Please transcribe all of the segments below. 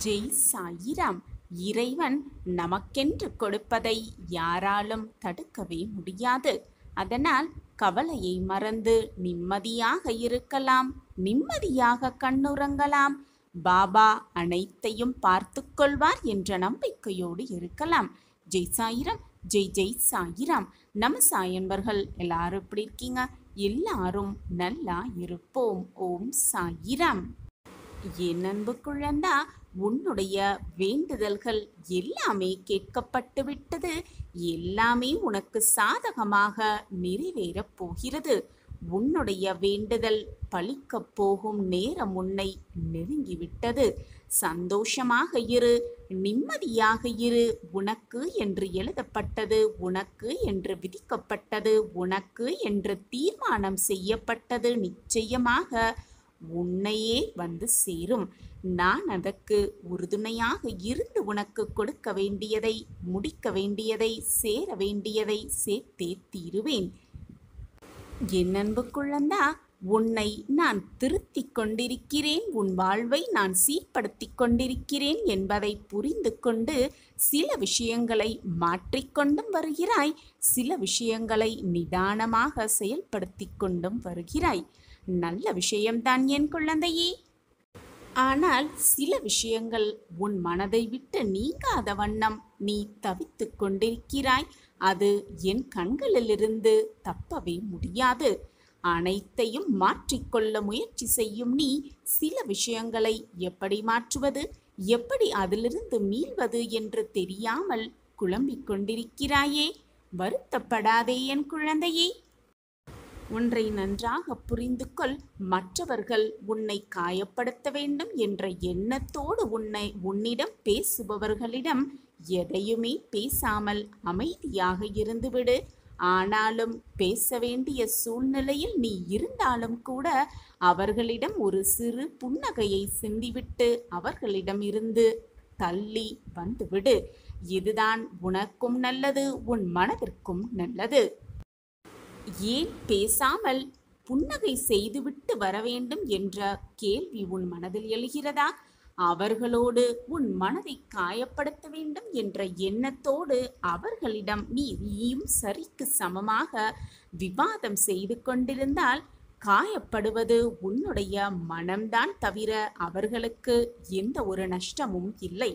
ஜெய் சாயிராம். இறைவன் நமக்கென்று கொடுப்பதை யாராலும் தடுக்கவே முடியாது. அதனால் கவலையை மறந்து நிம்மதியாக இருக்கலாம், நிம்மதியாக கண்ணுறங்கலாம். பாபா அனைத்தையும் பார்த்து கொள்வார் என்ற நம்பிக்கையோடு இருக்கலாம். ஜெய் சாயிராம். ஜெய் ஜெய் சாயிராம். நம்ம சாயன்பர்கள் எல்லாரும் எப்படி இருக்கீங்க? எல்லாரும் நல்லா இருப்போம். ஓம் சாயிராம். என் அன்பு குழந்தா, உன்னுடைய வேண்டுதல்கள் எல்லாமே கேட்கப்பட்டு விட்டது. எல்லாமே உனக்கு சாதகமாக நிறைவேறப் போகிறது. உன்னுடைய வேண்டுதல் பலிக்கப் போகும் நேரம் உன்னை நெருங்கிவிட்டது. சந்தோஷமாக இரு, நிம்மதியாக இரு. உனக்கு என்று எழுதப்பட்டது, உனக்கு என்று விதிக்கப்பட்டது, உனக்கு என்று தீர்மானம் செய்யப்பட்டது நிச்சயமாக உன்னையே வந்து சேரும். நான் அதற்கு உறுதுணையாக இருந்து உனக்கு கொடுக்க வேண்டியதை, முடிக்க வேண்டியதை, சேர வேண்டியதை சேர்த்தே தீருவேன். என் அன்பு குழந்தா, உன்னை நான் திருத்திக் கொண்டிருக்கிறேன், உன் வாழ்வை நான் சீர்படுத்திக் கொண்டிருக்கிறேன் என்பதை புரிந்து கொண்டு சில விஷயங்களை மாற்றிக்கொண்டும் வருகிறாய், சில விஷயங்களை நிதானமாக செயல்படுத்தி கொண்டும் வருகிறாய். நல்ல விஷயம்தான் என் குழந்தையே. ஆனால் சில விஷயங்கள் உன் மனதை விட்டு நீங்காத வண்ணம் நீ தவித்து கொண்டிருக்கிறாய். அது என் கண்களிலிருந்து தப்பவே முடியாது. அனைத்தையும் மாற்றிக்கொள்ள முயற்சி செய்யும் நீ சில விஷயங்களை எப்படி மாற்றுவது, எப்படி அதிலிருந்து மீள்வது என்று தெரியாமல் குழம்பிக் கொண்டிருக்கிறாயே. வருத்தப்படாதே என் குழந்தையே. ஒன்றை நன்றாக புரிந்து கொள். மற்றவர்கள் உன்னை காயப்படுத்த வேண்டும் என்ற எண்ணத்தோடு உன்னிடம் பேசுபவர்களிடம் எதையுமே பேசாமல் அமைதியாக இருந்துவிடு. ஆனாலும் பேச வேண்டிய சூழ்நிலையில் நீ இருந்தாலும் கூட அவர்களிடம் ஒரு சிறு புன்னகையை சிந்திவிட்டு அவர்களிடம் இருந்து தள்ளி வந்துவிடு. இதுதான் உனக்கும் நல்லது, உன் மனதிற்கும் நல்லது. ஏன் பேசாமல் புன்னகை செய்துவிட்டு வர வேண்டும் என்ற கேள்வி உன் மனதில் எழுகிறதா? அவர்களோடு உன் மனதை காயப்படுத்த வேண்டும் என்ற எண்ணத்தோடு அவர்களிடம் நீயும் சரிக்கு சமமாக விவாதம் செய்து கொண்டிருந்தால் காயப்படுவது உன்னுடைய மனம்தான் தவிர அவர்களுக்கு எந்த ஒரு நஷ்டமும் இல்லை.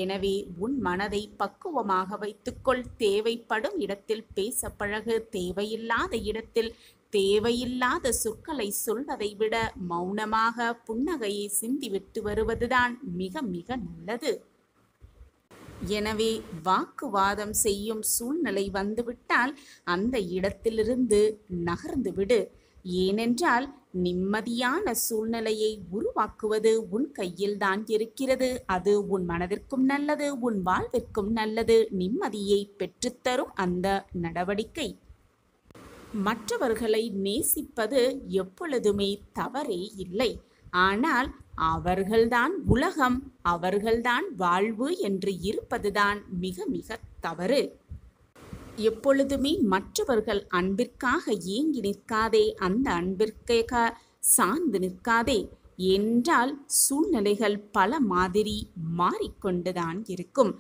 எனவே உன் மனதை பக்குவமாக வைத்துக்கொள். தேவைப்படும் இடத்தில் பேச பழகு. தேவையில்லாத இடத்தில் தேவையில்லாத சொற்களை சொல்வதை விட மௌனமாக புன்னகையை சிந்திவிட்டு வருவதுதான் மிக மிக நல்லது. எனவே வாக்குவாதம் செய்யும் சூழ்நிலை வந்துவிட்டால் அந்த இடத்திலிருந்து நகர்ந்து விடு. ஏனென்றால் நிம்மதியான சூழ்நிலையை உருவாக்குவது உன் கையில்தான் இருக்கிறது. அது உன் மனதிற்கும் நல்லது, உன் வாழ்விற்கும் நல்லது. நிம்மதியை பெற்றுத்தரும் அந்த நடவடிக்கை. மற்றவர்களை நேசிப்பது எப்பொழுதுமே தவறே இல்லை. ஆனால் அவர்கள்தான் உலகம், அவர்கள்தான் வாழ்வு என்று இருப்பதுதான் மிக மிக தவறு. எப்பொழுதுமே மற்றவர்கள் அன்பிற்காக ஏங்கி நிற்காதே, அந்த அன்பிற்காக சார்ந்து நிற்காதே. என்றால் சூழ்நிலைகள் பல மாதிரி மாறிக்கொண்டுதான் இருக்கும்.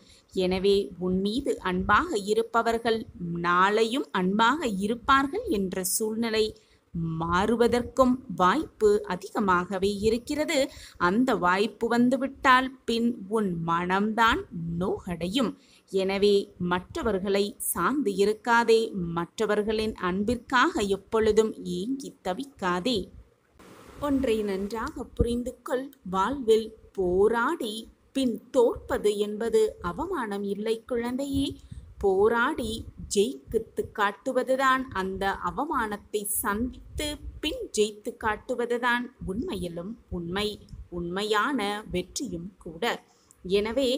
எனவே உன் மீது அன்பாக இருப்பவர்கள் நாளையும் அன்பாக இருப்பார்கள் என்ற சூழ்நிலை மாறுவதற்கும் வாய்ப்பு அதிகமாகவே இருக்கிறது. அந்த வாய்ப்பு வந்துவிட்டால் பின் உன் மனம்தான் நோகடையும். எனவே மற்றவர்களை சார்ந்து இருக்காதே, மற்றவர்களின் அன்பிற்காக எப்பொழுதும் ஏங்கி தவிக்காதே. ஒன்றை நன்றாக புரிந்து கொள். வாழ்வில் போராடி பின் தோற்பது என்பது அவமானம் இல்லை குழந்தையே. போராடி ஜெயித்து காட்டுவதுதான், அந்த அவமானத்தை சந்தித்து பின் ஜெயித்து காட்டுவதுதான் உண்மையிலும் உண்மையான வெற்றியும் கூட. எனவே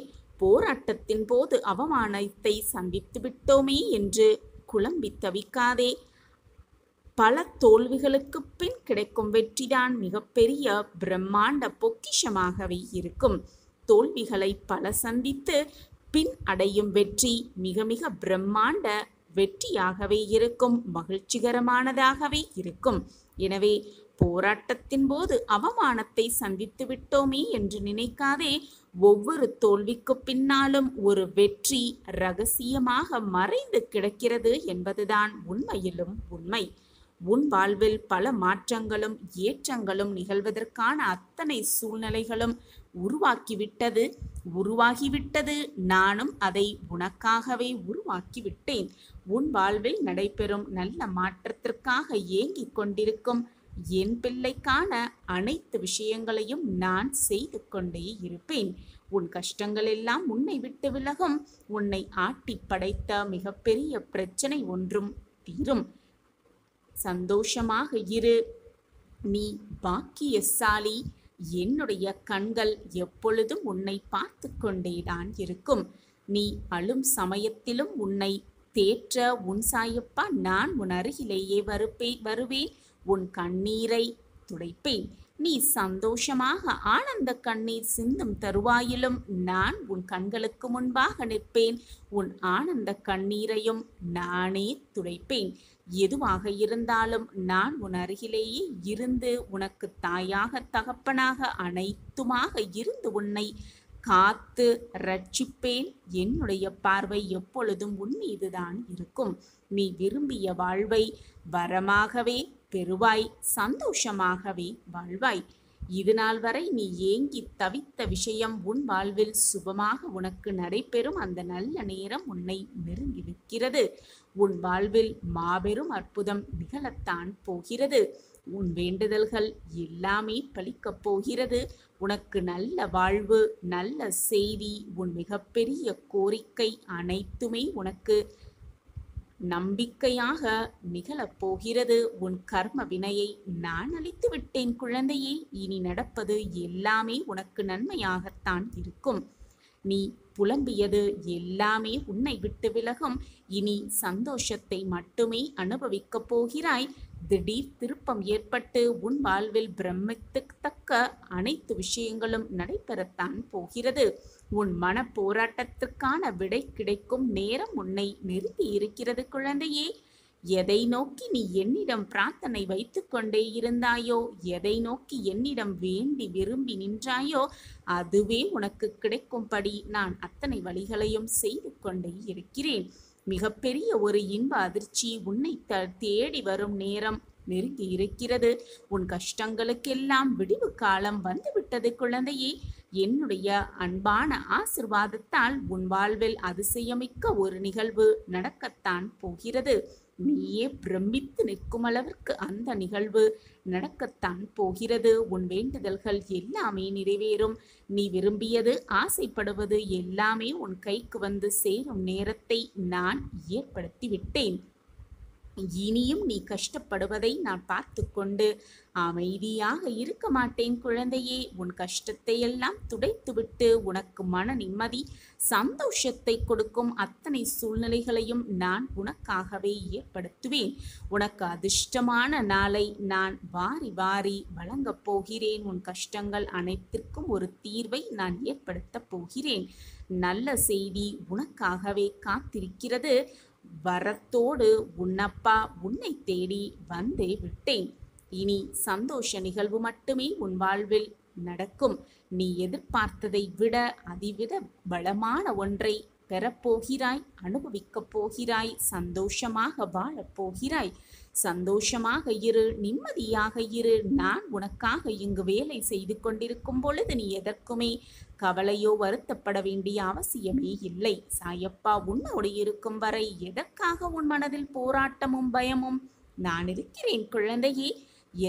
போராட்டத்தின் போது அவமானத்தை சந்தித்து விட்டோமே என்று குழம்பி தவிக்காதே. பல தோல்விகளுக்கு பின் கிடைக்கும் வெற்றிதான் மிகப்பெரிய பிரம்மாண்ட பொக்கிஷமாகவே இருக்கும். தோல்விகளை பல சந்தித்து பின் அடையும் வெற்றி மிக மிக பிரம்மாண்ட வெற்றியாகவே இருக்கும், மகிழ்ச்சிகரமானதாகவே இருக்கும். எனவே போராட்டத்தின் போது அவமானத்தை சந்தித்து விட்டோமே என்று நினைக்காதே. ஒவ்வொரு தோல்விக்கு பின்னாலும் ஒரு வெற்றி ரகசியமாக மறைந்து கிடக்கிறது என்பதுதான் உண்மையிலும் உண்மை. உன் வாழ்வில் பல மாற்றங்களும் ஏற்றங்களும் நிகழ்வதற்கான அத்தனை சூழ்நிலைகளும் உருவாகிவிட்டது. நானும் அதை உனக்காகவே உருவாக்கிவிட்டேன். உன் வாழ்வில் நடைபெறும் நல்ல மாற்றத்திற்காக ஏங்கிக் கொண்டிருக்கும் என் பிள்ளைக்கான அனைத்து விஷயங்களையும் நான் செய்து கொண்டே இருப்பேன். உன் கஷ்டங்கள் எல்லாம் உன்னை விட்டு விலகும். உன்னை ஆட்டி படைத்த மிகப்பெரிய பிரச்சனை ஒன்றும் தீரும். சந்தோஷமாக இரு. நீ பாக்கியசாலி. என்னுடைய கண்கள் எப்பொழுதும் உன்னை பார்த்து கொண்டேதான் இருக்கும். நீ அழும் சமயத்திலும் உன்னை தேற்ற உன் சாயப்பா நான் உன் அருகிலேயே வருவேன். உன் கண்ணீரை துடைப்பேன். நீ சந்தோஷமாக ஆனந்த கண்ணீர் சிந்தும் தருவாயிலும் நான் உன் கண்களுக்கு முன்பாக நிற்பேன். உன் ஆனந்த கண்ணீரையும் நானே துடைப்பேன். எதுவாக இருந்தாலும் நான் உன் அருகிலேயே இருந்து உனக்கு தாயாக தகப்பனாக அனைத்துமாக இருந்து உன்னை காத்து ரட்சிப்பேன். என்னுடைய பார்வை எப்பொழுதும் உன் மீதுதான் இருக்கும். நீ விரும்பிய வாழ்வை வரமாகவே பெறுவாய். சந்தோஷமாகவே வாழ்வாய். இது நாள் வரை நீ ஏங்கி தவித்த விஷயம் உன் வாழ்வில் சுபமாக உனக்கு நடைபெறும். அந்த நல்ல நேரம் உன்னை நெருங்கிவிக்கிறது. உன் வாழ்வில் மாபெரும் அற்புதம் நிகழத்தான் போகிறது. உன் வேண்டுதல்கள் எல்லாமே பலிக்கப் போகிறது. உனக்கு நல்ல வாழ்வு, நல்ல செய்தி, உன் மிகப்பெரிய கோரிக்கை அனைத்துமே உனக்கு நம்பிக்கையாக நிகழப்போகிறது. உன் கர்ம வினையை நான் அழித்து விட்டேன் குழந்தையே. இனி நடப்பது எல்லாமே உனக்கு நன்மையாகத்தான் இருக்கும். நீ புலம்பியது எல்லாமே உன்னை விட்டு விலகும். இனி சந்தோஷத்தை மட்டுமே அனுபவிக்கப் போகிறாய். திடீர் திருப்பம் ஏற்பட்டு உன் வாழ்வில் பிரமிக்கத்தக்க அனைத்து விஷயங்களும் நடைபெறத்தான் போகிறது. உன் மன போராட்டத்திற்கான விடை கிடைக்கும் நேரம் உன்னை நெருங்கி இருக்கிறது குழந்தையே. எதை நோக்கி நீ என்னிடம் பிரார்த்தனை வைத்து கொண்டே இருந்தாயோ, எதை நோக்கி என்னிடம் வேண்டி விரும்பி நின்றாயோ, அதுவே உனக்கு கிடைக்கும்படி நான் அத்தனை வழிகளையும் செய்து கொண்டே இருக்கிறேன். மிகப்பெரிய ஒரு இன்ப அதிர்ச்சி உன்னை தேடி வரும் நேரம் நெருங்கி இருக்கிறது. உன் கஷ்டங்களுக்கெல்லாம் விடிவு காலம் வந்துவிட்டது குழந்தையே. என்னுடைய அன்பான ஆசிர்வாதத்தால் உன் வாழ்வில் அதிசயமிக்க ஒரு நிகழ்வு நடக்கத்தான் போகிறது. நீயே பிரமித்து நிற்கும் அளவிற்கு அந்த நிகழ்வு நடக்கத்தான் போகிறது. உன் வேண்டுதல்கள் எல்லாமே நிறைவேறும். நீ விரும்பியது, ஆசைப்படுவது எல்லாமே உன் கைக்கு வந்து சேரும் நேரத்தை நான் ஏற்படுத்தி விட்டேன். இனியும் நீ கஷ்டப்படுவதை நான் பார்த்து கொண்டு அமைதியாக இருக்க மாட்டேன் குழந்தையே. உன் கஷ்டத்தை எல்லாம் துடைத்துவிட்டு உனக்கு மன நிம்மதி, சந்தோஷத்தை கொடுக்கும் அத்தனை சூழ்நிலைகளையும் நான் உனக்காகவே ஏற்படுத்துவேன். உனக்கு அதிர்ஷ்டமான நாளை நான் வாரி வாரி வழங்கப் போகிறேன். உன் கஷ்டங்கள் அனைத்திற்கும் ஒரு தீர்வை நான் ஏற்படுத்தப் போகிறேன். நல்ல செய்தி உனக்காகவே காத்திருக்கிறது. வரத்தோடு உன்னப்பா உன்னை தேடி வந்தே விட்டேன். இனி சந்தோஷ நிகழ்வு மட்டுமே உன் வாழ்வில் நடக்கும். நீ எதிர்பார்த்ததை விட அதிவிட பலமான ஒன்றை பெறப்போகிறாய், அனுபவிக்கப் போகிறாய், சந்தோஷமாக வாழப்போகிறாய். சந்தோஷமாக இரு, நிம்மதியாக இரு. நான் உனக்காக இங்கு வேலை செய்து கொண்டிருக்கும் பொழுது நீ எதற்குமே கவலையோ வருத்தப்பட வேண்டிய அவசியமே இல்லை. சாயப்பா உன்னோடு இருக்கும் வரை எதற்காக உன் மனதில் போராட்டமும் பயமும்? நான் இருக்கிறேன் குழந்தையே.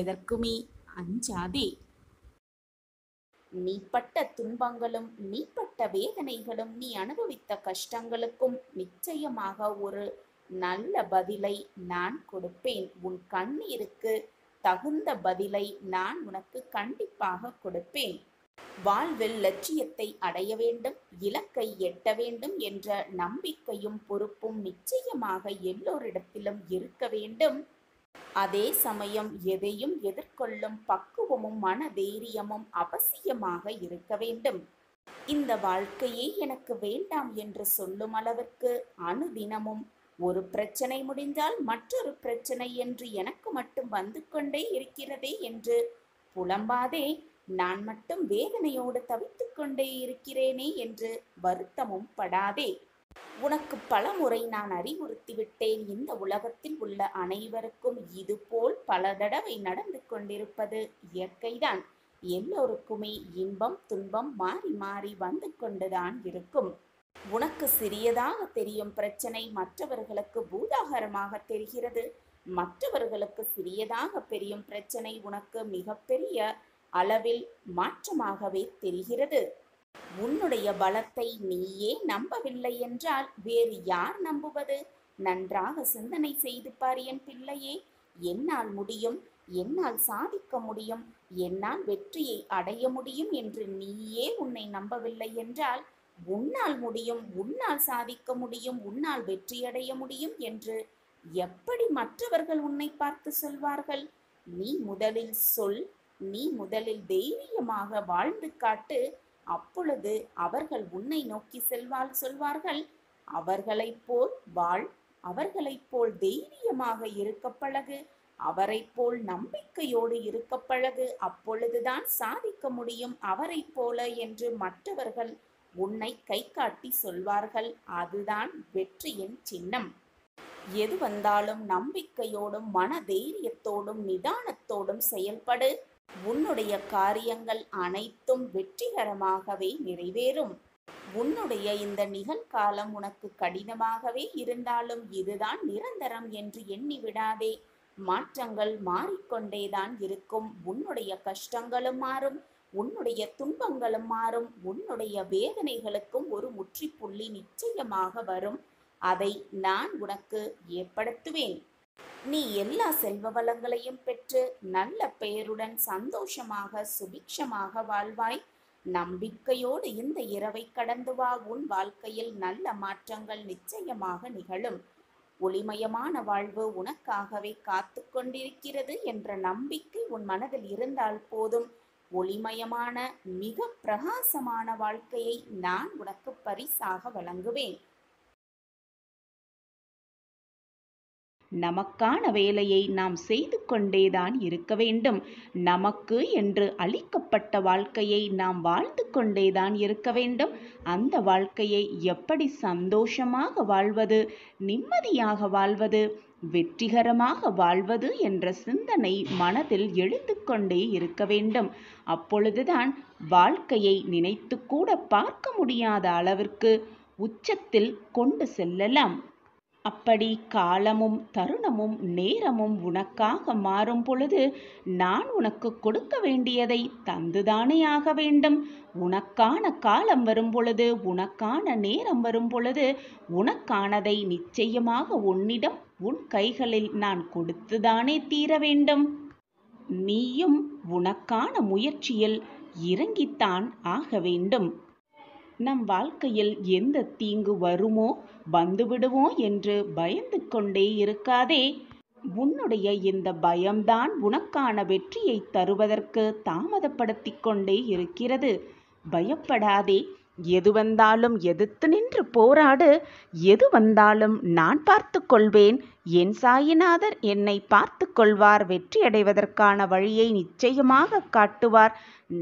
எதற்குமே அஞ்சாதே. நீ பட்ட துன்பங்களும், நீ பட்ட வேதனைகளும், நீ அனுபவித்த கஷ்டங்களுக்கும் நிச்சயமாக ஒரு நல்ல பதிலை நான் கொடுப்பேன். உன் கண்ணீருக்கு தகுந்த பதிலை நான் உனக்கு கண்டிப்பாக கொடுப்பேன். வாழ்வில் லட்சியத்தை அடைய வேண்டும், இலக்கை எட்ட வேண்டும் என்ற நம்பிக்கையும் பொறுப்பும் நிச்சயமாக எல்லோரிடத்திலும் இருக்க வேண்டும். அதே சமயம் எதையும் எதிர்கொள்ளும் பக்குவமும் மன தைரியமும் அவசியமாக இருக்க வேண்டும். இந்த வாழ்க்கையே எனக்கு வேண்டாம் என்று சொல்லும் அளவிற்கு அனுதினமும் ஒரு பிரச்சனை முடிந்தால் மற்றொரு பிரச்சனை என்று எனக்கு மட்டும் வந்து கொண்டே இருக்கிறதே என்று புலம்பாதே. நான் மட்டும் வேதனையோடு தவித்துக் கொண்டே இருக்கிறேனே என்று வருத்தமும் படாதே. உனக்கு பலமுறை நான் அறிவுறுத்திவிட்டேன். இந்த உலகத்தில் உள்ள அனைவருக்கும் இதுபோல் பல தடவை நடந்து கொண்டிருப்பது இயற்கைதான். எல்லோருக்குமே இன்பம் துன்பம் மாறி மாறி வந்து கொண்டுதான் இருக்கும். உனக்கு சிறியதாக தெரியும் பிரச்சனை மற்றவர்களுக்கு பூதாகரமாக தெரிகிறது. மற்றவர்களுக்கு சிறியதாக தெரியும் பிரச்சனை உனக்கு மிகப்பெரிய அளவில் மாற்றமாகவே தெரிகிறது. உன்னுடைய பலத்தை நீயே நம்பவில்லை என்றால் வேறு யார் நம்புவது? நன்றாக சிந்தனை செய்து பார் என் பிள்ளையே. என்னால் முடியும், என்னால் சாதிக்க முடியும், என்னால் வெற்றியை அடைய முடியும் என்று நீயே உன்னை நம்பவில்லை என்றால் உன்னால் முடியும், உன்னால் சாதிக்க முடியும், உன்னால் வெற்றியடைய முடியும் என்று எப்படி மற்றவர்கள் உன்னை பார்த்து சொல்வார்கள்? நீ முதலில் சொல், நீ முதலில் தைரியமாக வாழ்ந்து காட்டு. அப்பொழுது அவர்கள் உன்னை நோக்கி சொல்வார்கள், அவர்களைப் போல் வாழ், அவர்களைப் போல் தைரியமாக இருக்க பழகு, அவரைப் போல் நம்பிக்கையோடு இருக்க பழகு, அப்பொழுதுதான் சாதிக்க முடியும் அவரைப் போல என்று மற்றவர்கள் உன்னை கை காட்டி சொல்வார்கள். அதுதான் வெற்றியின் சின்னம். எது வந்தாலும் நம்பிக்கையோடும் மன தைரியத்தோடும் நிதானத்தோடும் செயல்படு. உன்னுடைய காரியங்கள் அனைத்தும் வெற்றிகரமாகவே நிறைவேறும். உன்னுடைய இந்த நிகழ்காலம் உனக்கு கடினமாகவே இருந்தாலும் இதுதான் நிரந்தரம் என்று எண்ணி விடாதே. மாற்றங்கள் மாறிக்கொண்டேதான் இருக்கும். உன்னுடைய கஷ்டங்களும் மாறும், உன்னுடைய துன்பங்களும் மாறும், உன்னுடைய வேதனைகளுக்கும் ஒரு முற்றுப்புள்ளி நிச்சயமாக வரும். அதை நான் உனக்கு ஏற்படுத்துவேன். நீ எல்லா செல்வ வளங்களையும் பெற்று நல்ல பெயருடன் சந்தோஷமாக சுபிக்ஷமாக வாழ்வாய். நம்பிக்கையோடு இந்த இரவை கடந்து வா. உன் வாழ்க்கையில் நல்ல மாற்றங்கள் நிச்சயமாக நிகழும். ஒளிமயமான வாழ்வு உனக்காகவே காத்து கொண்டிருக்கிறது என்ற நம்பிக்கை உன் மனதில் இருந்தால் போதும். ஒளிமயமான மிக பிரகாசமான வாழ்க்கையை நான் உனக்கு பரிசாக வழங்குவேன். நமக்கான வேலையை நாம் செய்து கொண்டேதான் இருக்க வேண்டும். நமக்கு என்று அளிக்கப்பட்ட வாழ்க்கையை நாம் வாழ்ந்து கொண்டேதான் இருக்க வேண்டும். அந்த வாழ்க்கையை எப்படி சந்தோஷமாக வாழ்வது, நிம்மதியாக வாழ்வது, வெற்றிகரமாக வாழ்வது என்ற சிந்தனை மனதில் எழுந்து கொண்டே இருக்க வேண்டும். அப்பொழுதுதான் வாழ்க்கையை நினைத்து கூட பார்க்க முடியாத அளவிற்கு உச்சத்தில் கொண்டு செல்லலாம். அப்படி காலமும் தருணமும் நேரமும் உனக்காக மாறும் பொழுது நான் உனக்கு கொடுக்க வேண்டியதை தந்துதானே ஆக வேண்டும். உனக்கான காலம் வரும் பொழுது, உனக்கான நேரம் வரும் பொழுது உனக்கானதை நிச்சயமாக உன்னிடம் உன் கைகளில் நான் கொடுத்துதானே தீர வேண்டும். நீயும் உனக்கான முயற்சியில் இறங்கித்தான் ஆக வேண்டும். நம் வாழ்க்கையில் எந்த தீங்கு வருமோ வந்துவிடுமோ என்று பயந்து கொண்டே இருக்காதே. உன்னுடைய இந்த பயம்தான் உனக்கான வெற்றியை தருவதற்கு தாமதப்படுத்தி கொண்டே இருக்கிறது. பயப்படாதே. எது வந்தாலும் எதிர்த்து நின்று போராடு. எது வந்தாலும் நான் பார்த்து கொள்வேன். என் சாயிநாதர் என்னை பார்த்து கொள்வார். வெற்றியடைவதற்கான வழியை நிச்சயமாக காட்டுவார்.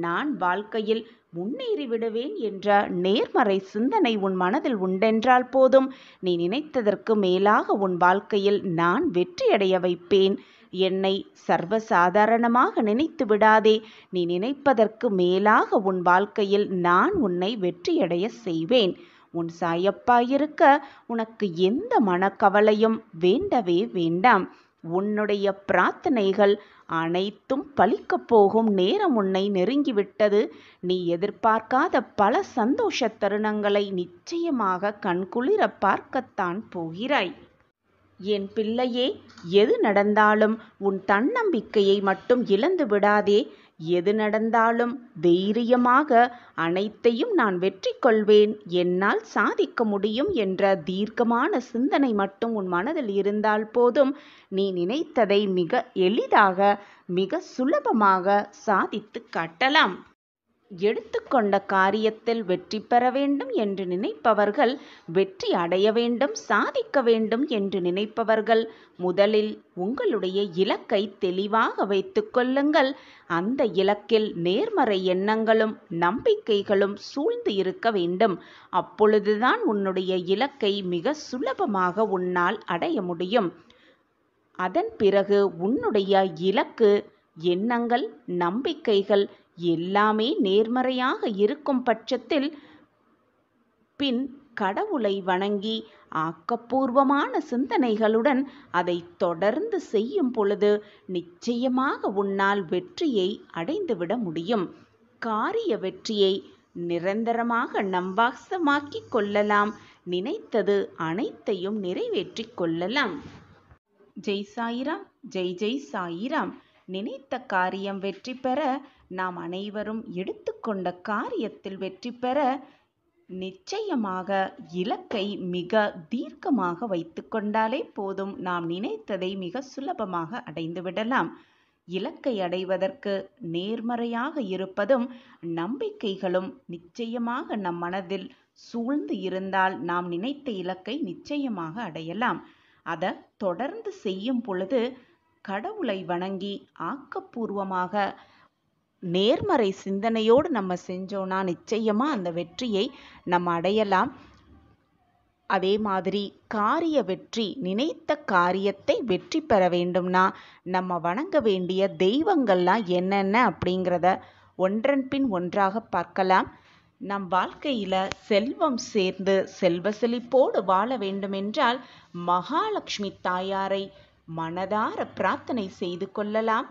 நான் வாழ்க்கையில் முன்னேறி விடுவேன் என்ற நேர்மறை சிந்தனை உன் மனதில் உண்டென்றால் போதும். நீ நினைத்ததற்கு மேலாக உன் வாழ்க்கையில் நான் வெற்றியடைய வைப்பேன். என்னை சர்வசாதாரணமாக நினைத்து விடாதே. நீ நினைப்பதற்கு மேலாக உன் வாழ்க்கையில் நான் உன்னை வெற்றியடைய செய்வேன். உன் சாயப்பா இருக்க உனக்கு எந்த மனக்கவலையும் வேண்டவே வேண்டாம். உன்னுடைய பிரார்த்தனைகள் அனைத்தும் பலிக்கப் போகும் நேரம் உன்னை நெருங்கிவிட்டது. நீ எதிர்பார்க்காத பல சந்தோஷ தருணங்களை நிச்சயமாக கண்குளிர பார்க்கத்தான் போகிறாய். என் பிள்ளையே, எது நடந்தாலும் உன் தன்னம்பிக்கையை மட்டும் இழந்து விடாதே. எது நடந்தாலும் தைரியமாக அனைத்தையும் நான் வெற்றி கொள்வேன், என்னால் சாதிக்க முடியும் என்ற தீர்க்கமான சிந்தனை மட்டும் உன் மனதில் இருந்தால் போதும். நீ நினைத்ததை மிக எளிதாக மிக சுலபமாக சாதித்து காட்டலாம். எடுத்துக்கொண்ட காரியத்தில் வெற்றி பெற வேண்டும் என்று நினைப்பவர்கள், வெற்றி அடைய வேண்டும், சாதிக்க வேண்டும் என்று நினைப்பவர்கள் முதலில் உங்களுடைய இலக்கை தெளிவாக வைத்துக் கொள்ளுங்கள். அந்த இலக்கில் நேர்மறை எண்ணங்களும் நம்பிக்கைகளும் சூழ்ந்து இருக்க வேண்டும். அப்பொழுதுதான் உன்னுடைய இலக்கை மிக சுலபமாக உன்னால் அடைய முடியும். அதன் பிறகு உன்னுடைய இலக்கு, எண்ணங்கள், நம்பிக்கைகள் எல்லாமே நேர்மறையாக இருக்கும் பட்சத்தில் பின் கடவுளை வணங்கி ஆக்கப்பூர்வமான சிந்தனைகளுடன் அதை தொடர்ந்து செய்யும் பொழுது நிச்சயமாக உன்னால் வெற்றியை அடைந்துவிட முடியும். காரிய வெற்றியை நிரந்தரமாக நம்பாசமாக்கிக் கொள்ளலாம். நினைத்தது அனைத்தையும் நிறைவேற்றிக் கொள்ளலாம். ஜெய் சாயிராம், ஜெய் ஜெய் சாயிராம். நினைத்த காரியம் வெற்றி பெற, நாம் அனைவரும் எடுத்துக்கொண்ட காரியத்தில் வெற்றி பெற நிச்சயமாக இலக்கை மிக தீர்க்கமாக வைத்து கொண்டாலே போதும். நாம் நினைத்ததை மிக சுலபமாக அடைந்து விடலாம். இலக்கை அடைவதற்கு நேர்மறையாக இருப்பதும் நம்பிக்கைகளும் நிச்சயமாக நம் மனதில் சூழ்ந்து இருந்தால் நாம் நினைத்த இலக்கை நிச்சயமாக அடையலாம். அதை தொடர்ந்து செய்யும் பொழுது கடவுளை வணங்கி ஆக்கப்பூர்வமாக நேர்மறை சிந்தனையோடு நம்ம செஞ்சோன்னா நிச்சயமாக அந்த வெற்றியை நம்ம அடையலாம். அதே மாதிரி காரிய வெற்றி, நினைத்த காரியத்தை வெற்றி பெற வேண்டும்னா நம்ம வணங்க வேண்டிய தெய்வங்கள்லாம் என்னென்ன அப்படிங்கிறத ஒன்றன் பின் ஒன்றாக பார்க்கலாம். நம் வாழ்க்கையில் செல்வம் சேர்ந்து செல்வ செழிப்போடு வாழ வேண்டுமென்றால் மகாலட்சுமி தாயாரை மனதார பிரார்த்தனை செய்து கொள்ளலாம்.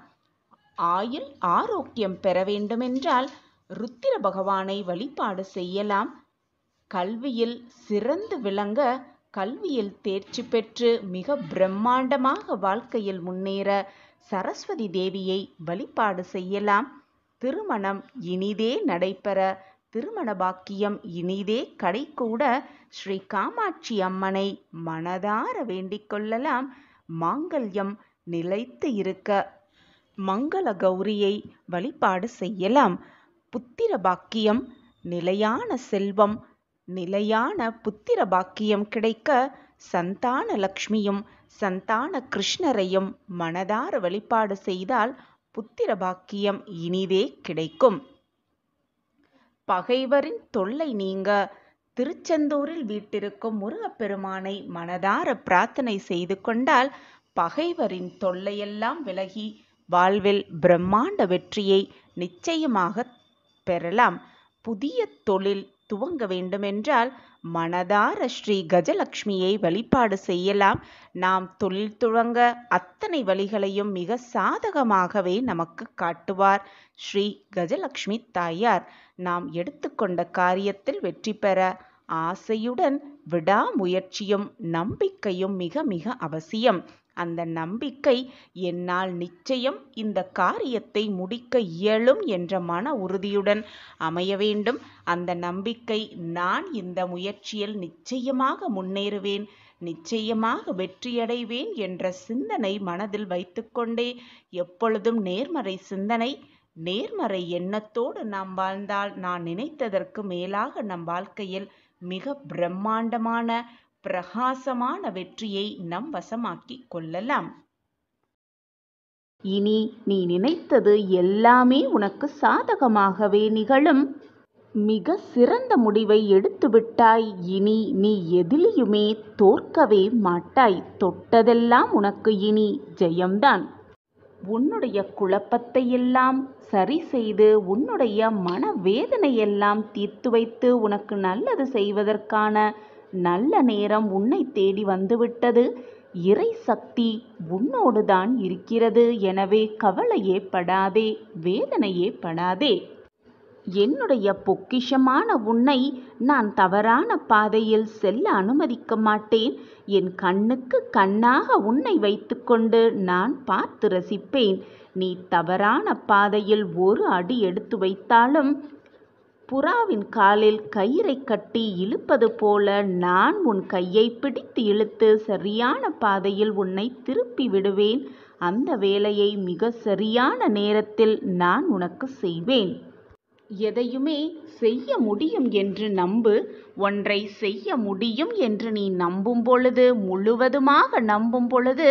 ஆயுள் ஆரோக்கியம் பெற வேண்டுமென்றால் ருத்திர பகவானை வழிபாடு செய்யலாம். கல்வியில் சிறந்து விளங்க, கல்வியில் தேர்ச்சி பெற்று மிக பிரம்மாண்டமாக வாழ்க்கையில் முன்னேற சரஸ்வதி தேவியை வழிபாடு செய்யலாம். திருமணம் இனிதே நடைபெற, திருமண பாக்கியம் இனிதே கடைகூட ஸ்ரீ காமாட்சி அம்மனை மனதார வேண்டிக் கொள்ளலாம். மாங்கல்யம் நிலைத்து இருக்க மங்கள கௌரியை வழிபாடு செய்யலாம். புத்திர பாக்கியம், நிலையான செல்வம், நிலையான புத்திர பாக்கியம் கிடைக்க சந்தான லக்ஷ்மியும் சந்தான கிருஷ்ணரையும் மனதார வழிபாடு செய்தால் புத்திர பாக்கியம் இனிதே கிடைக்கும். பகைவரின் தொல்லை நீங்க திருச்செந்தூரில் வீட்டிருக்கும் முருகப்பெருமானை மனதார பிரார்த்தனை செய்து கொண்டால் பகைவரின் தொல்லையெல்லாம் விலகி வாழ்வில் பிரம்மாண்ட வெற்றியை நிச்சயமாக பெறலாம். புதிய தொழில் துவங்க வேண்டுமென்றால் மனதார ஸ்ரீ கஜலட்சுமியை வழிபாடு செய்யலாம். நாம் தொழில் துவங்க அத்தனை வழிகளையும் மிக சாதகமாகவே நமக்கு காட்டுவார் ஸ்ரீ கஜலட்சுமி தாயார். நாம் எடுத்துக்கொண்ட காரியத்தில் வெற்றி பெற ஆசையுடன் விடாமுயற்சியும் நம்பிக்கையும் மிக மிக அவசியம். அந்த நம்பிக்கை என்னால் நிச்சயம் இந்த காரியத்தை முடிக்க இயலும் என்ற மன உறுதியுடன் அமைய வேண்டும். அந்த நம்பிக்கை, நான் இந்த முயற்சியில் நிச்சயமாக முன்னேறுவேன், நிச்சயமாக வெற்றியடைவேன் என்ற சிந்தனை மனதில் வைத்துக்கொண்டே எப்பொழுதும் நேர்மறை சிந்தனை, நேர்மறை எண்ணத்தோடு நாம் வாழ்ந்தால் நான் நினைத்ததற்கு மேலாக நம் வாழ்க்கையில் மிக பிரம்மாண்டமான பிரகாசமான வெற்றியை நம் வசமாக்கிக் கொள்ளலாம். இனி நீ நினைத்தது எல்லாமே உனக்கு சாதகமாகவே நிகழும். மிக சிறந்த முடிவை எடுத்துவிட்டாய். இனி நீ எதிலையுமே தோற்கவே மாட்டாய். தொட்டதெல்லாம் உனக்கு இனி ஜெயம்தான். உன்னுடைய குழப்பத்தை எல்லாம் சரி செய்து, உன்னுடைய மனவேதனையெல்லாம் தீர்த்து வைத்து உனக்கு நல்லது செய்வதற்கான நல்ல நேரம் உன்னை தேடி வந்துவிட்டது. இறை சக்தி உன்னோடுதான் இருக்கிறது. எனவே கவலையே படாதே, வேதனையே படாதே. என்னுடைய பொக்கிஷமான உன்னை நான் தவறான பாதையில் செல்ல அனுமதிக்க மாட்டேன். என் கண்ணுக்கு கண்ணாக உன்னை வைத்துக்கொண்டு நான் பார்த்து ரசிப்பேன். நீ தவறான பாதையில் ஒரு அடி எடுத்து வைத்தாலும் புறாவின் காலில் கயிறை கட்டி இழுப்பது போல நான் உன் கையை பிடித்து இழுத்து சரியான பாதையில் உன்னை திருப்பி விடுவேன். அந்த வேலையை மிக சரியான நேரத்தில் நான் உனக்கு செய்வேன். எதையுமே செய்ய முடியும் என்று நம்பு. ஒன்றை செய்ய முடியும் என்று நீ நம்பும் பொழுது, முழுவதுமாக நம்பும் பொழுது,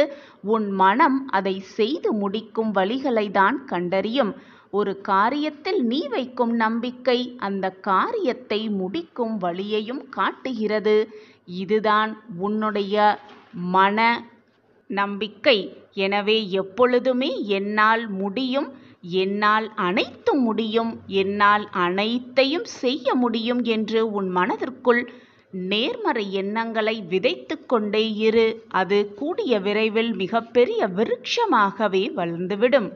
உன் மனம் அதை செய்து முடிக்கும் வழிகளை தான் கண்டறியும். ஒரு காரியத்தில் நீ வைக்கும் நம்பிக்கை அந்த காரியத்தை முடிக்கும் வழியையும் காட்டுகிறது. இதுதான் உன்னுடைய மன நம்பிக்கை. எனவே எப்பொழுதுமே என்னால் முடியும், என்னால் அனைத்தும் முடியும், என்னால் அனைத்தையும் செய்ய முடியும் என்று உன் மனதிற்குள் நேர்மறை எண்ணங்களை விதைத்து கொண்டே இரு. அது கூடிய விரைவில் மிகப்பெரிய விருட்சமாகவே வளர்ந்துவிடும்.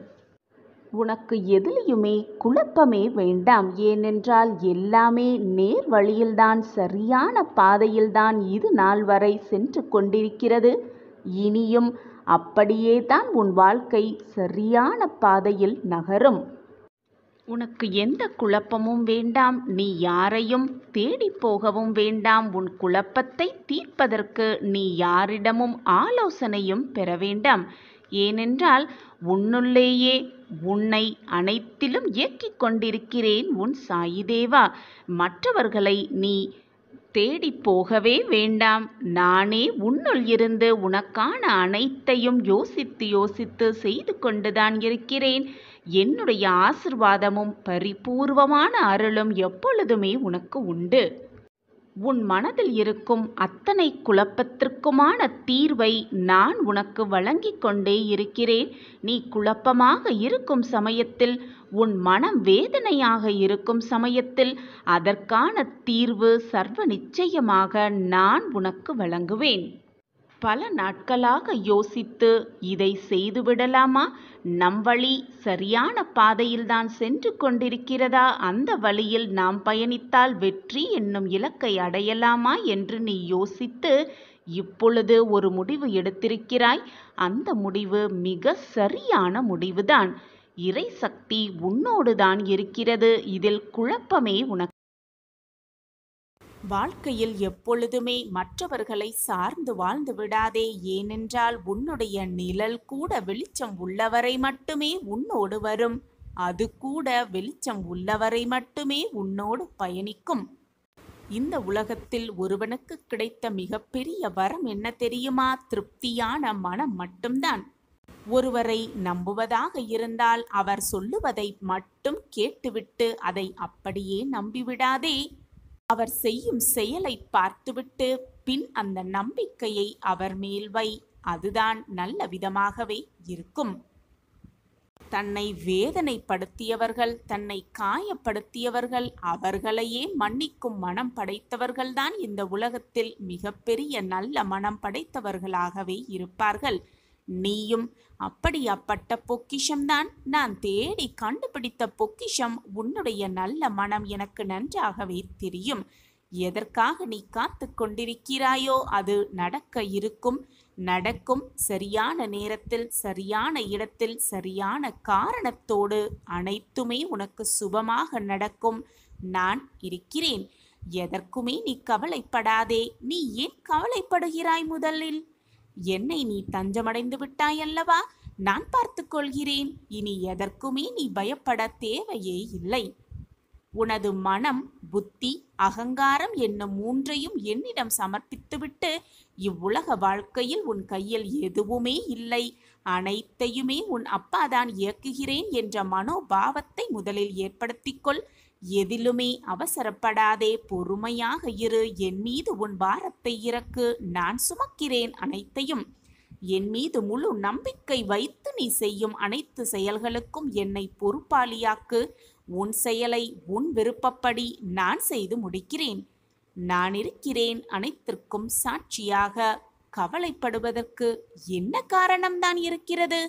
உனக்கு எதிலையுமே குழப்பமே வேண்டாம். ஏனென்றால் எல்லாமே நேர் வழியில்தான், சரியான பாதையில்தான் இது நாள் வரை சென்று கொண்டிருக்கிறது. இனியும் அப்படியே தான் உன் வாழ்க்கை சரியான பாதையில் நகரும். உனக்கு எந்த குழப்பமும் வேண்டாம். நீ யாரையும் தேடி போகவும் வேண்டாம். உன் குழப்பத்தை தீர்ப்பதற்கு நீ யாரிடமும் ஆலோசனையும் பெற வேண்டாம். ஏனென்றால் உன்னுள்ளேயே உன்னை அனைத்திலும் இயக்கிக் கொண்டிருக்கிறேன் உன் சாயிதேவா. மற்றவர்களை நீ தேடி போகவே வேண்டாம். நானே உன்னுள் இருந்து உனக்கான அனைத்தையும் யோசித்து யோசித்து செய்து கொண்டுதான் இருக்கிறேன். என்னுடைய ஆசிர்வாதமும் பரிபூர்வமான அருளும் எப்பொழுதுமே உனக்கு உண்டு. உன் மனதில் இருக்கும் அத்தனை குழப்பத்திற்குமான தீர்வை நான் உனக்கு வழங்கிக் கொண்டே இருக்கிறேன். நீ குழப்பமாக இருக்கும் சமயத்தில், உன் மனம் வேதனையாக இருக்கும் சமயத்தில் அதற்கான தீர்வு சர்வ நிச்சயமாக நான் உனக்கு வழங்குவேன். பல நாட்களாக யோசித்து இதை செய்துவிடலாமா, நம் வழி சரியான பாதையில்தான் சென்று கொண்டிருக்கிறதா, அந்த வழியில் நாம் பயணித்தால் வெற்றி என்னும் இலக்கை அடையலாமா என்று நீ யோசித்து இப்பொழுது ஒரு முடிவு எடுத்திருக்கிறாய். அந்த முடிவு மிக சரியான முடிவுதான். இறை சக்தி உன்னோடுதான் இருக்கிறது. இதில் குழப்பமே உனக்கு. வாழ்க்கையில் எப்பொழுதுமே மற்றவர்களை சார்ந்து வாழ்ந்து விடாதே. ஏனென்றால் உன்னுடைய நிழல் கூட வெளிச்சம் உள்ளவரை மட்டுமே உன்னோடு வரும். அது கூட வெளிச்சம் உள்ளவரை மட்டுமே உன்னோடு பயணிக்கும். இந்த உலகத்தில் ஒருவனுக்கு கிடைத்த மிகப்பெரிய வரம் என்ன தெரியுமா? திருப்தியான மனம் மட்டும்தான். ஒருவரை நம்புவதாக இருந்தால் அவர் சொல்லுவதை மட்டும் கேட்டுவிட்டு அதை அப்படியே நம்பிவிடாதே. அவர் செய்யும் செயலை பார்த்துவிட்டு பின் அந்த நம்பிக்கையை அவர் மேல் வை. அதுதான் நல்ல விதமாகவே இருக்கும். தன்னை வேதனைப்படுத்தியவர்கள், தன்னை காயப்படுத்தியவர்கள், அவர்களையே மன்னிக்கும் மனம் படைத்தவர்கள்தான் இந்த உலகத்தில் மிகப்பெரிய நல்ல மனம் படைத்தவர்களாகவே இருப்பார்கள். நீயும் அப்படியாப்பட்ட பொக்கிஷம்தான். நான் தேடி கண்டுபிடித்த பொக்கிஷம். உன்னுடைய நல்ல மனம் எனக்கு நன்றாகவே தெரியும். எதற்காக நீ காத்து கொண்டிருக்கிறாயோ அது நடக்க இருக்கும், நடக்கும். சரியான நேரத்தில், சரியான இடத்தில், சரியான காரணத்தோடு அனைத்துமே உனக்கு சுபமாக நடக்கும். நான் இருக்கிறேன். எதற்குமே நீ கவலைப்படாதே. நீ ஏன் கவலைப்படுகிறாய்? முதலில் என்னை நீ தஞ்சமடைந்து விட்டாய் அல்லவா? நான் பார்த்து கொள்கிறேன். இனி எதற்குமே நீ பயப்பட தேவையே இல்லை. உனது மனம், புத்தி, அகங்காரம் என்னும் மூன்றையும் என்னிடம் சமர்ப்பித்துவிட்டு இவ்வுலக வாழ்க்கையில் உன் கையில் எதுவுமே இல்லை, அனைத்தையுமே உன் அப்பாதான் இயக்குகிறேன் என்ற மனோபாவத்தை முதலில் ஏற்படுத்திக்கொள். எதிலுமே அவசரப்படாதே. பொறுமையாக இரு. என் மீது உன் பாரத்தை இறக்கு. நான் சுமக்கிறேன் அனைத்தையும். என் மீது முழு நம்பிக்கை வைத்து நீ செய்யும் அனைத்து செயல்களுக்கும் என்னை பொறுப்பாளியாக்கு. உன் செயலை உன் விருப்பப்படி நான் செய்து முடிக்கிறேன். நான் இருக்கிறேன் அனைத்திற்கும் சாட்சியாக. கவலைப்படுவதற்கு என்ன காரணம்தான் இருக்கிறது?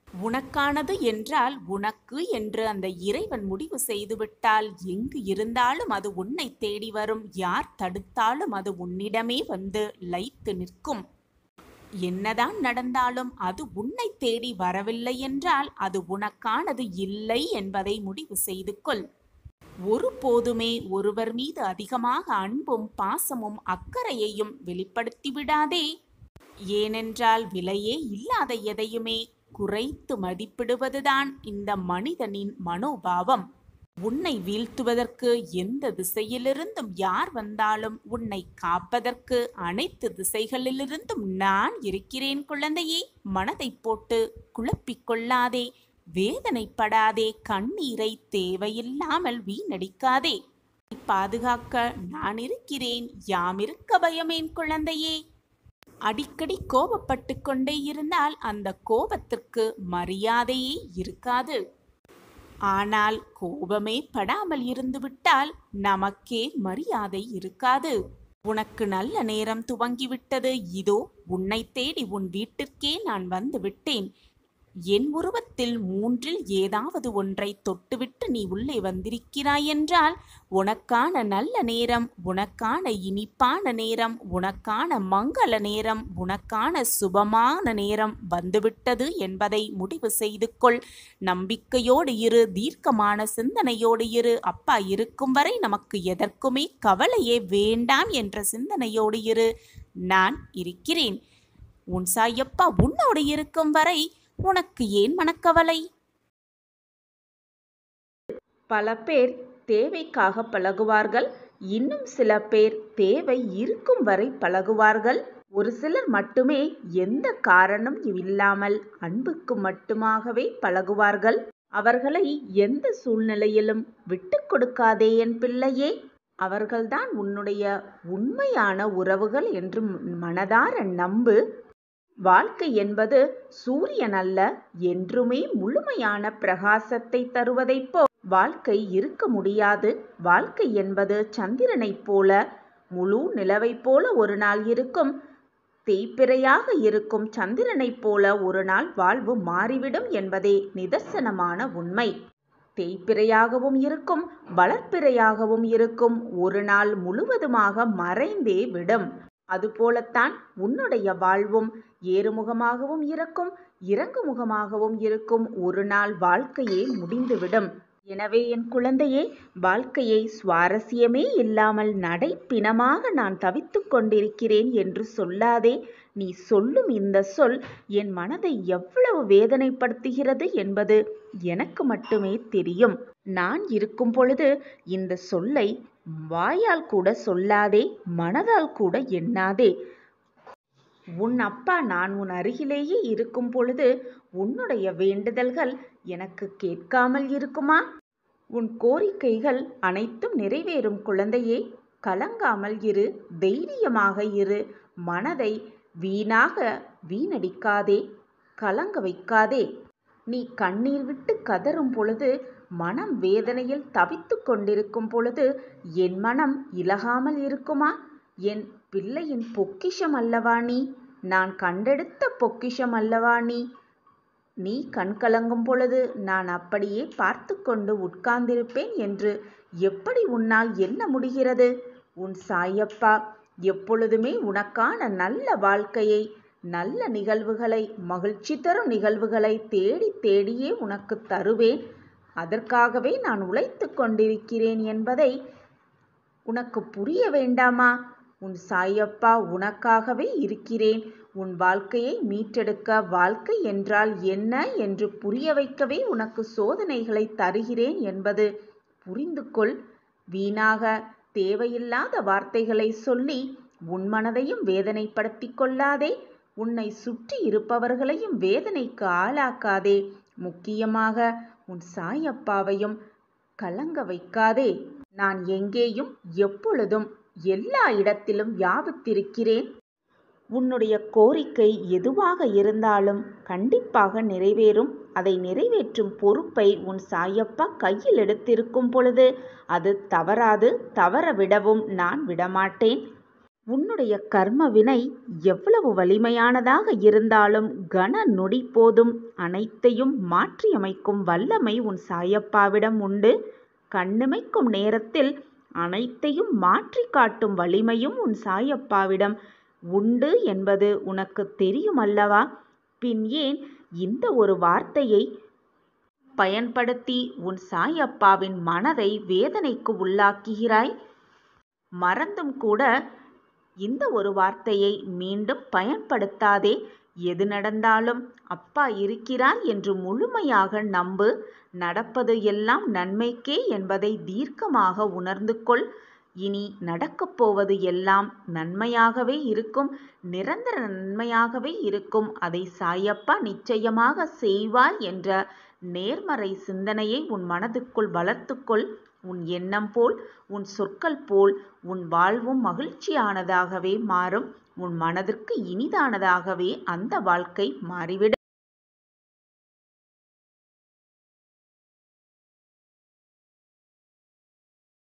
உனக்கானது என்றால் உனக்கு என்று அந்த இறைவன் முடிவு செய்துவிட்டால் எங்கு இருந்தாலும் அது உன்னை தேடி வரும். யார் தடுத்தாலும் அது உன்னிடமே வந்து லயித்து நிற்கும். என்னதான் நடந்தாலும் அது உன்னை தேடி வரவில்லை என்றால் அது உனக்கானது இல்லை என்பதை முடிவு செய்து கொள். ஒருபோதுமே ஒருவர் மீது அதிகமாக அன்பும் பாசமும் அக்கறையையும் வெளிப்படுத்தி விடாதே. ஏனென்றால் விலையே இல்லாத எதையுமே குறைத்து மதிப்பிடுவதுதான் இந்த மனிதனின் மனோபாவம். உன்னை வீழ்த்துவதற்கு எந்த திசையிலிருந்தும் யார் வந்தாலும் உன்னை காப்பதற்கு அனைத்து திசைகளிலிருந்தும் நான் இருக்கிறேன் குழந்தையே. மனதை போட்டு குழப்பிக் கொள்ளாதே, வேதனைப்படாதே, கண்ணீரை தேவையில்லாமல் வீணடிக்காதே. பாதுகாக்க நான் இருக்கிறேன், யாமிருக்க பயமேன் குழந்தையே. அடிக்கடி கோபப்பட்டு கொண்டே இருந்தால் அந்த கோபத்திற்கு மரியாதையே இருக்காது. ஆனால் கோபமே படாமல் இருந்துவிட்டால் நமக்கே மரியாதை இருக்காது. உனக்கு நல்ல நேரம் துவங்கிவிட்டது. இதோ உன்னை தேடி உன் வீட்டிற்கே நான் வந்து விட்டேன். என் உருவத்தில் மூன்றில் ஏதாவது ஒன்றை தொட்டுவிட்டு நீ உள்ளே வந்திருக்கிறாய் என்றால் உனக்கான நல்ல நேரம், உனக்கான இனிப்பான நேரம், உனக்கான மங்கள நேரம், உனக்கான சுபமான நேரம் வந்துவிட்டது என்பதை முடிவு செய்து கொள். நம்பிக்கையோடு இரு, தீர்க்கமான சிந்தனையோடு இரு. அப்பா இருக்கும் வரை நமக்கு எதற்குமே கவலையே வேண்டாம் என்ற சிந்தனையோடு இரு. நான் இருக்கிறேன். உன் சாயப்பா உன்னோடு இருக்கும் வரை உனக்கு ஏன் மனக்கவலை? பல பேர் தேவைக்காக பழகுவார்கள், இன்னும் சில பேர் தேவை இருக்கும் வரை பழகுவார்கள். ஒரு சிலர் மட்டுமே எந்த காரணம் இல்லாமல் அன்புக்கு மட்டுமாகவே பழகுவார்கள். அவர்களை எந்த சூழ்நிலையிலும் விட்டு கொடுக்காதே என் பிள்ளையே. அவர்கள்தான் உன்னுடைய உண்மையான உறவுகள் என்று மனதார நம்பு. வாழ்க்கை என்பது சூரியன் அல்ல, என்றுமே முழுமையான பிரகாசத்தை தருவதைப் போல் வாழ்க்கை இருக்க முடியாது. வாழ்க்கை என்பது சந்திரனைப் போல, முழு நிலவைப் போல ஒரு நாள் இருக்கும். தேய்பிறையாக இருக்கும் சந்திரனைப் போல ஒரு நாள் வாழ்வு மாறிவிடும் என்பதே நிதர்சனமான உண்மை. தேய்பிறையாகவும் இருக்கும், வளர்ப்பிறையாகவும் இருக்கும். ஒரு நாள் முழுவதுமாக மறைந்தே விடும். அதுபோலத்தான் உன்னுடைய வாழ்வும் ஏறுமுகமாகவும் இருக்கும், இறங்குமுகமாகவும் இருக்கும். ஒரு நாள் வாழ்க்கையே முடிந்துவிடும். எனவே என் குழந்தையே, வாழ்க்கையை சுவாரஸ்யமே இல்லாமல் நடைப்பிணமாக நான் தவித்து கொண்டிருக்கிறேன் என்று சொல்லாதே. நீ சொல்லும் இந்த சொல் என் மனதை எவ்வளவு வேதனைப்படுத்துகிறது என்பது எனக்கு மட்டுமே தெரியும். நான் இருக்கும் பொழுது இந்த சொல்லை வாயால் கூட சொல்லாதே, மனதால் கூட எண்ணாதே. உன் அப்பா நான் உன் அருகிலேயே இருக்கும் பொழுது உன்னுடைய வேண்டுதல்கள் எனக்கு கேட்காமல் இருக்குமா? உன் கோரிக்கைகள் அனைத்தும் நிறைவேறும் குழந்தையே. கலங்காமல் இரு, தைரியமாக இரு. மனதை வீணடிக்காதே, கலங்க வைக்காதே. நீ கண்ணீர் விட்டு கதறும் பொழுது, மனம் வேதனையில் தவித்து கொண்டிருக்கும் பொழுது என் மனம் இலகாமல் இருக்குமா? என் பிள்ளையின் பொக்கிஷம் அல்லவா நீ? நான் கண்டெடுத்த பொக்கிஷம் அல்லவா நீ? நீ கண் கலங்கும் பொழுது நான் அப்படியே பார்த்து கொண்டு உட்கார்ந்திருப்பேன் என்று எப்படி உன்னால் எண்ண முடிகிறது? உன் சாயப்பா எப்பொழுதுமே உனக்கான நல்ல வாழ்க்கையை, நல்ல நிகழ்வுகளை, மகிழ்ச்சி தரும் நிகழ்வுகளை தேடி தேடியே உனக்கு தருவேன். அதற்காகவே நான் உழைத்து கொண்டிருக்கிறேன் என்பதை உனக்கு புரிய வேண்டாமா? உன் சாயப்பா உனக்காகவே இருக்கிறேன். உன் வாழ்க்கையை மீட்டெடுக்க, வாழ்க்கை என்றால் என்ன என்று புரிய வைக்கவே உனக்கு சோதனைகளை தருகிறேன் என்பது புரிந்து கொள். வீணாக தேவையில்லாத வார்த்தைகளை சொல்லி உன் மனதையும் வேதனைப்படுத்தி கொள்ளாதே. உன்னை சுற்றி இருப்பவர்களையும் வேதனைக்கு ஆளாக்காதே. முக்கியமாக உன் சாயப்பாவையும் கலங்க வைக்காதே. நான் எங்கேயும் எப்பொழுதும் எல்லா இடத்திலும் வியாபித்திருக்கிறேன். உன்னுடைய கோரிக்கை எதுவாக இருந்தாலும் கண்டிப்பாக நிறைவேறும். அதை நிறைவேற்றும் பொறுப்பை உன் சாயப்பா கையில் எடுத்திருக்கும் பொழுது அது தவறாது. தவற விடவும் நான் விடமாட்டேன். உன்னுடைய கர்ம வினை எவ்வளவு வலிமையானதாக இருந்தாலும் கன நொடி போதும் அனைத்தையும் மாற்றியமைக்கும் வல்லமை உன் சாயப்பாவிடம் உண்டு. கண்ணிமைக்கும் நேரத்தில் அனைத்தையும் மாற்றி காட்டும் வலிமையும் உன் சாயப்பாவிடம் உண்டு என்பது உனக்கு தெரியும் அல்லவா? பின் ஏன் இந்த ஒரு வார்த்தையை பயன்படுத்தி உன் சாயப்பாவின் மனதை வேதனைக்கு உள்ளாக்குகிறாய்? மறந்தும் கூட இந்த ஒரு வார்த்தையை மீண்டும் பயன்படுத்தாதே. எது நடந்தாலும் அப்பா இருக்கிறார் என்று முழுமையாக நம்பு. நடப்பது எல்லாம் நன்மைக்கே என்பதை தீர்க்கமாக உணர்ந்து கொள். இனி நடக்கப் போவது எல்லாம் நன்மையாகவே இருக்கும், நிரந்தர நன்மையாகவே இருக்கும். அதை சாயப்பா நிச்சயமாக செய்வார் என்ற நேர்மறை சிந்தனையை உன் மனதுக்குள் வளர்த்துக்கொள். உன் எண்ணம் போல், உன் சொற்கள் போல் உன் வாழ்வும் மகிழ்ச்சியானதாகவே மாறும். உன் மனதிற்கு இனிதானதாகவே அந்த வாழ்க்கை மாறிவிடும்.